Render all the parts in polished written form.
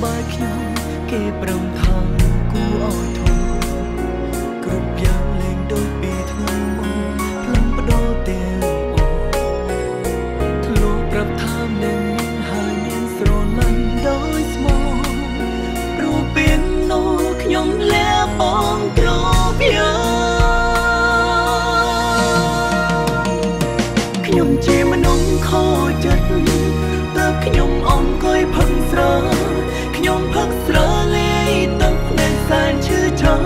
បាយខ្ញុំគេប្រំថងគូអត់ធំគ្រប់យ៉ាងលែងដូចពីថ្ងៃមុនផ្លឹងបដោទាំងអូធ្លាប់ប្រាប់ថានឹងហើយមានស្រឡាញ់ដោយស្មោះព្រោះពីនោះខ្ញុំលះបង់គ្រប់យ៉ាងខ្ញុំជាមនុស្សខូចចិត្តតើខ្ញុំអង្គុយផឹកស្រាខ្ញុំផឹកស្រាលេទឹកនៃសែនឈឺចាំ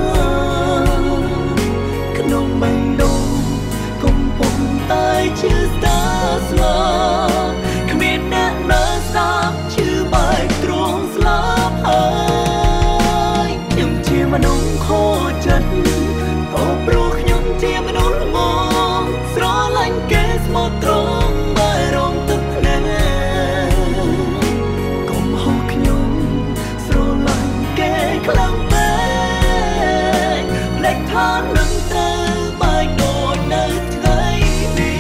ក្នុងបេះដូងកំពុងតែឈឺស្ដាស្លាប់គ្មានអ្នកណាសាបឈឺបែកទ្រង់ស្លាប់ហើយខ្ញុំជាមនុស្សខូចចិត្តក៏ព្រោះខ្ញុំជាមនុស្សល្ងងស្រឡាញ់គេស្មោះត្រង់បែររងទឹកភ្នែកកុំហៅខ្ញុំស្រឡាញ់គេខ្លាំងពេកលេចថានឹងទៅបែកដូចនៅថ្ងៃនេះ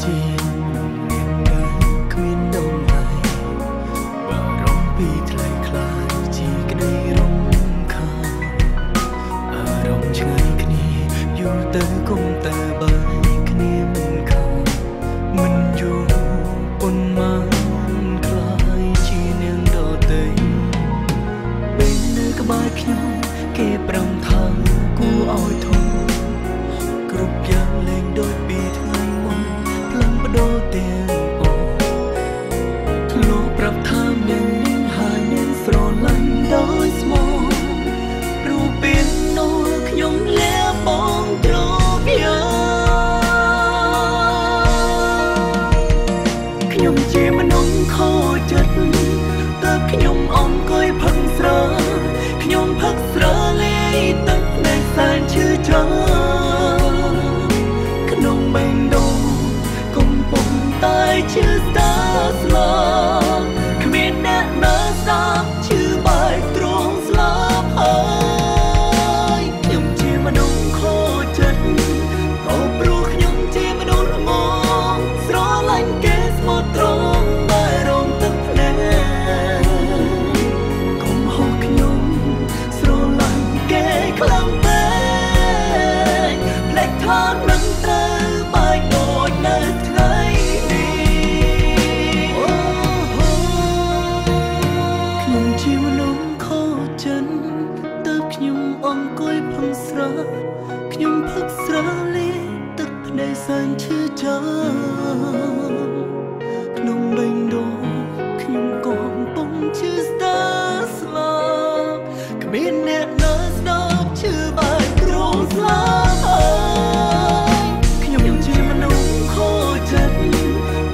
ជាមានដើមគ្មានដងឡើយបារម្ភពីថ្លៃខ្លាចជាក្តីរំខានអារម្មណ៍ឆ្ងាយគ្នាយូរទៅគង់តែបែកគ្នាមិនខានមិនយូរប៉ុន្មានខ្លាយជានាងដទៃពេលនៅក្បែរខ្ញុំគេប្រំថាគួរឲ្យធំគ្រប់យ៉ាងលែងដូចពីថ្ងៃមុនបដោទាំងអូធ្លាប់ប្រាប់ថាមានហើយមានស្រឡាញ់ដោយស្មោះព្រោះពេលនោះខ្ញុំលះបង់គ្រប់យ៉ាងខ្ញុំជាមនុស្សខូចចិត្តតើខ្ញុំអង្គុយផឹកស្រាខ្ញុំផឹកស្រាលេទឹកនៃសែនឈឺចាំក្នុងបេះដូងកំពុងតែឈឺស្ដាស្លាប់គ្មានអ្នកណាសាបឈឺបែកទ្រង់ស្លាប់ហើយខ្ញុំជាមនុស្សខូចចិត្តក៏ព្រោះខ្ញុំជាមនុស្សល្ងងស្រឡាញ់គេស្មោះត្រង់បែររងទឹកភ្នែកកុំហៅខ្ញុំស្រឡាញ់គេខ្លាំងពេកលេចថានឹងទៅបែកដូចនៅថ្ងៃជាមនុស្សខូចចិត្តតើខ្ញុំអង្គុយផឹកស្រាខ្ញុំផឹកស្រាលេទឹកភ្នែកសែនឈឺចាំក្នុងបេះដូងខ្ញុំកំពុងឈឺស្ដាស្លាប់គ្មានអ្នកណាស្ដាប់ឈឺបែកទ្រង់ស្លាប់ហើយខ្ញុំជាមនុស្សខូចចិត្ត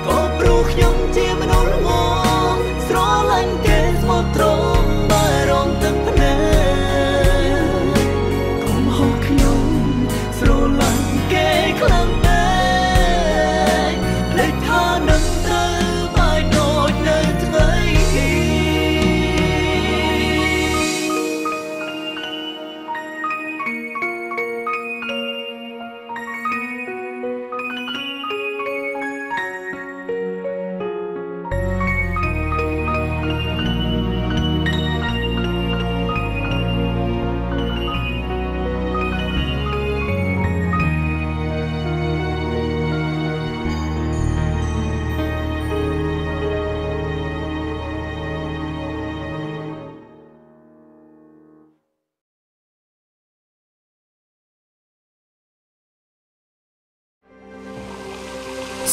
ក៏ព្រោះខ្ញុំជាមនុស្សល្ងងស្រឡាញ់គេស្មោះត្រង់បែររងទឹកភ្នែកកុំហៅខ្ញុំស្រឡាញ់គេខ្លាំងពេកលេចថានឹងទៅបែកដូចនៅថ្ងៃនេះ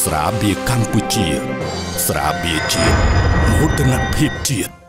ស្រាបៀរកម្ពុជាស្រាបៀរជាតិមោទនភាពជាតិ